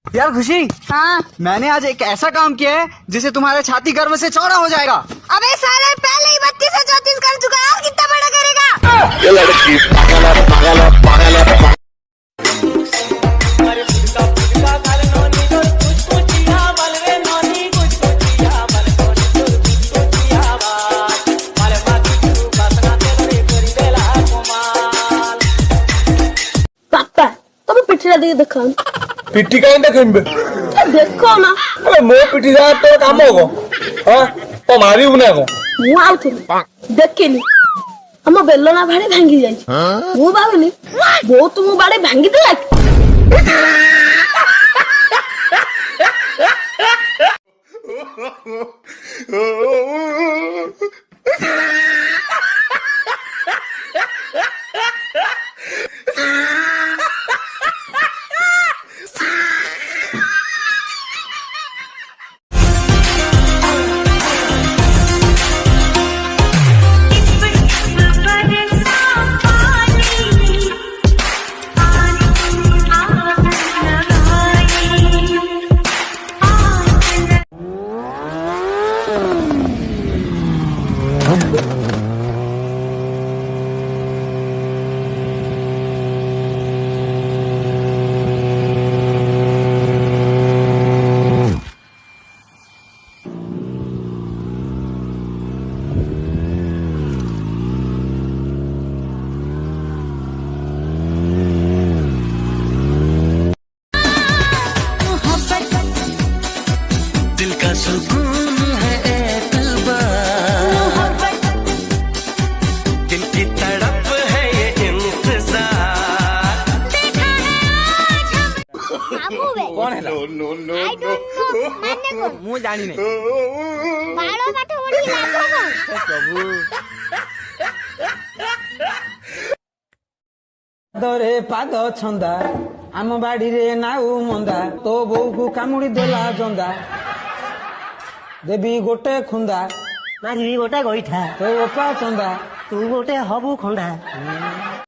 यार खुशी, हाँ। मैंने आज एक ऐसा काम किया है जिसे तुम्हारा छाती गर्व से चौड़ा हो जाएगा। अबे साले पहले ही 32 से 34 कर चुका है, और कितना बड़ा करेगा? ये लड़की पागल है, पागल है, पागल है। पापा तब पिठीला दिखे देखो। पिट्ठी कहीं देखिन बे देखो ना। अरे मो पिट्ठी जा तो काम होगो हां तो मारी उने को मु आउथि देखिनी हम बेलना भाड़े भांगी जाई। मु भाबनी बहुत मु बाड़े भांगी देला। दिल का सुकून है ए तलबा, दिल की तड़प है ये इंतजार। कौन है? No no no I don't know माने को मु जानी नहीं। बाळो पाठ बोली लागो प्रभु दरे पाद छंदा आम बाड़ी रे नाउ मंदा तो बोऊ को कामुड़ी देला जंदा देवी गोटे खुंदा मारी गोटे गोईठा तो ओपा चंदा तू गोटे हबु खंडा